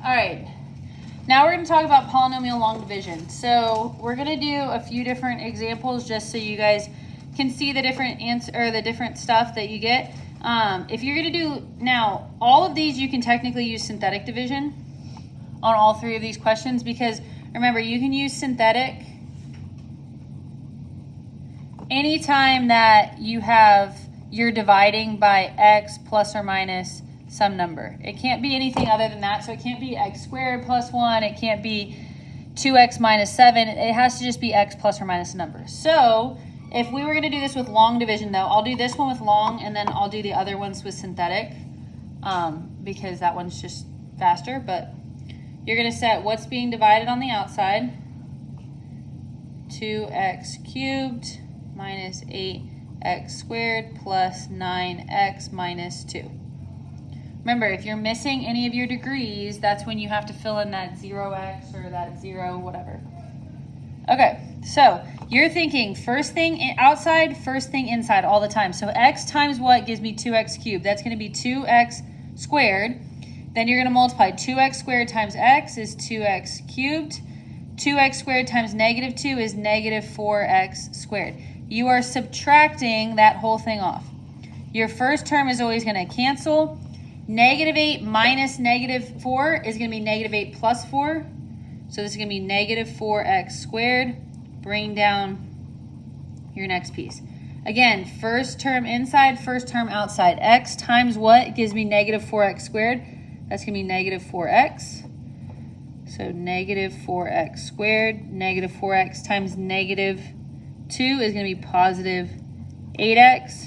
All right. Now we're going to talk about polynomial long division. So we're going to do a few different examples just so you guys can see the different the different stuff that you get. If you're going to do now, all of these you can technically use synthetic division on all three of these questions, because remember, you can use synthetic anytime that you're dividing by x plus or minus some number. It can't be anything other than that. So it can't be x squared plus 1. It can't be 2x minus 7. It has to just be x plus or minus a number. So if we were going to do this with long division, though, I'll do this one with long, and then I'll do the other ones with synthetic, because that one's just faster. But you're going to set what's being divided on the outside, 2x cubed minus 8x squared plus 9x minus 2. Remember, if you're missing any of your degrees, that's when you have to fill in that 0x or that 0 whatever. Okay, so you're thinking first thing outside, first thing inside all the time. So x times what gives me 2x cubed? That's going to be 2x squared. Then you're going to multiply 2x squared times x is 2x cubed. 2x squared times negative 2 is negative 4x squared. You are subtracting that whole thing off. Your first term is always going to cancel. Negative 8 minus negative 4 is going to be negative 8 plus 4. So this is going to be negative 4x squared. Bring down your next piece. Again, first term inside, first term outside. X times what gives me negative 4x squared? That's going to be negative 4x. So negative 4x squared. Negative 4x times negative 2 is going to be positive 8x.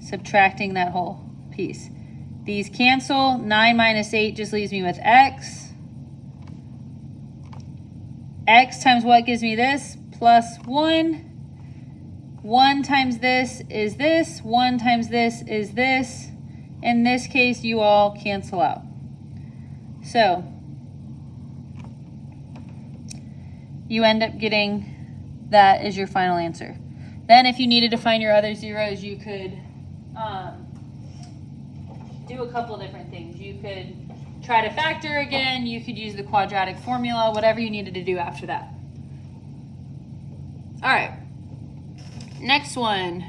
Subtracting that whole piece. These cancel. 9 minus 8 just leaves me with x. X times what gives me this? Plus 1. 1 times this is this. 1 times this is this. In this case, you all cancel out. So you end up getting that is your final answer. Then if you needed to find your other zeros, you could do a couple different things. You could try to factor again. You could use the quadratic formula, whatever you needed to do after that. All right. Next one.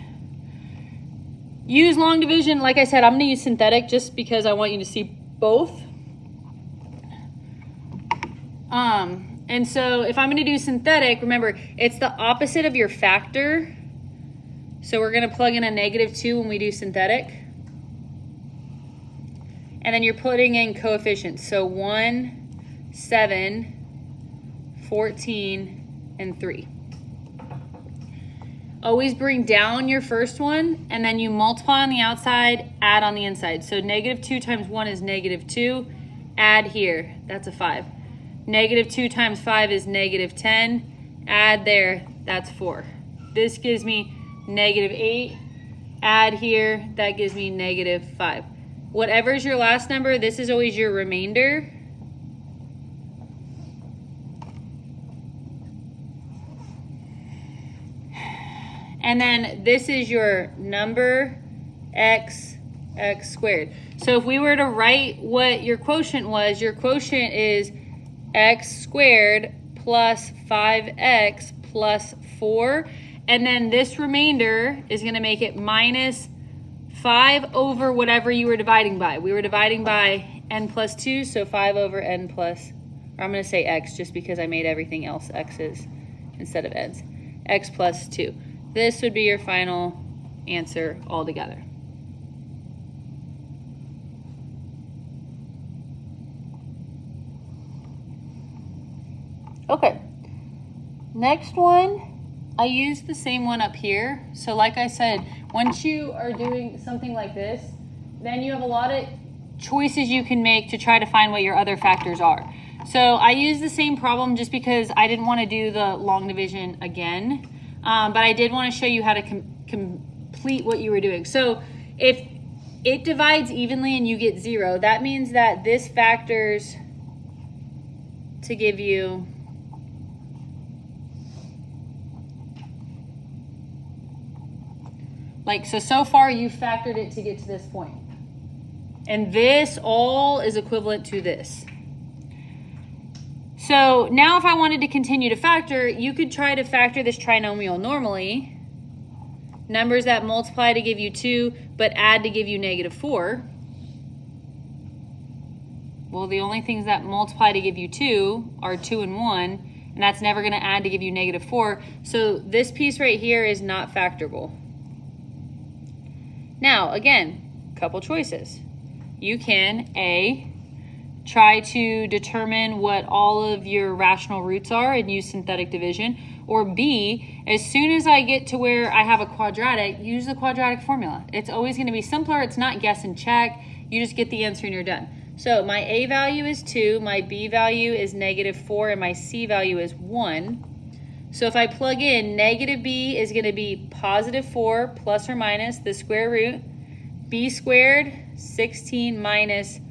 Use long division. Like I said, I'm going to use synthetic just because I want you to see both. And so if I'm going to do synthetic, remember, it's the opposite of your factor. So we're going to plug in a negative 2 when we do synthetic. And then you're putting in coefficients. So 1, 7, 14, and 3. Always bring down your first one, and then you multiply on the outside, add on the inside. So negative 2 times 1 is negative 2. Add here. That's a 5. Negative 2 times 5 is negative 10. Add there. That's 4. This gives me negative 8. Add here. That gives me negative 5. Whatever is your last number, this is always your remainder. And then this is your number, x squared. So if we were to write what your quotient was, your quotient is x squared plus 5x plus 4. And then this remainder is going to make it minus 5 over whatever you were dividing by. We were dividing by n plus 2, so 5 over n plus, or I'm going to say x just because I made everything else x's instead of n's. X plus 2. This would be your final answer altogether. Okay, next one. I used the same one up here. So like I said, once you are doing something like this, then you have a lot of choices you can make to try to find what your other factors are. So I used the same problem just because I didn't want to do the long division again. But I did want to show you how to complete what you were doing. So if it divides evenly and you get 0, that means that this factors to give you so far you factored it to get to this point. And this all is equivalent to this. So now if I wanted to continue to factor, you could try to factor this trinomial normally. Numbers that multiply to give you 2, but add to give you -4. Well, the only things that multiply to give you 2 are 2 and 1, and that's never going to add to give you -4. So this piece right here is not factorable. Now, again, couple choices. You can, A, try to determine what all of your rational roots are and use synthetic division. Or B, as soon as I get to where I have a quadratic, use the quadratic formula. It's always going to be simpler. It's not guess and check. You just get the answer and you're done. So my A value is 2, my B value is -4, and my C value is 1. So if I plug in, negative B is going to be +4 plus or minus the square root, B squared, 16 minus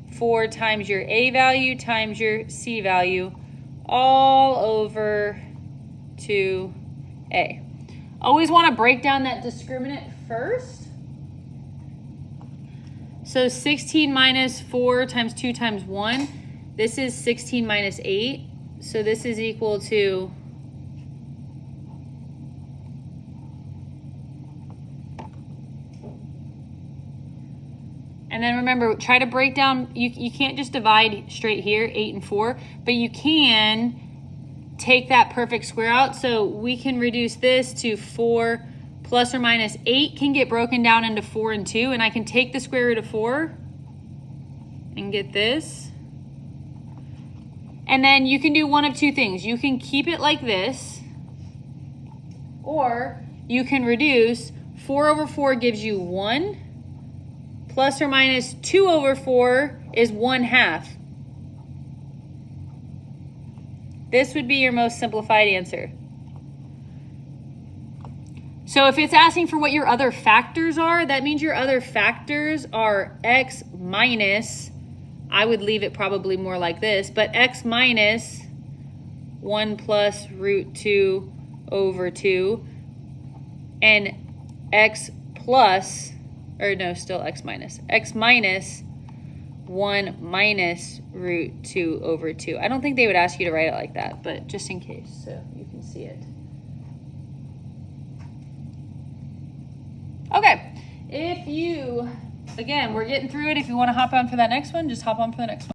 4 times your A value times your C value, all over 2A. Always want to break down that discriminant first. So 16 minus 4 times 2 times 1, this is 16 minus 8. So this is equal to and then remember, try to break down, you can't just divide straight here, 8 and 4, but you can take that perfect square out. So we can reduce this to 4 plus or minus 8 can get broken down into 4 and 2, and I can take the square root of 4 and get this. And then you can do one of two things. You can keep it like this, or you can reduce 4 over 4 gives you 1, plus or minus 2 over 4 is 1/2. This would be your most simplified answer. So if it's asking for what your other factors are, that means your other factors are x minus, I would leave it probably more like this, but x minus 1 plus root 2 over 2, and x plus, or no, still x minus 1 minus root 2 over 2. I don't think they would ask you to write it like that, but just in case, so you can see it. Okay, if you, again, we're getting through it. If you want to hop on for that next one, just hop on for the next one.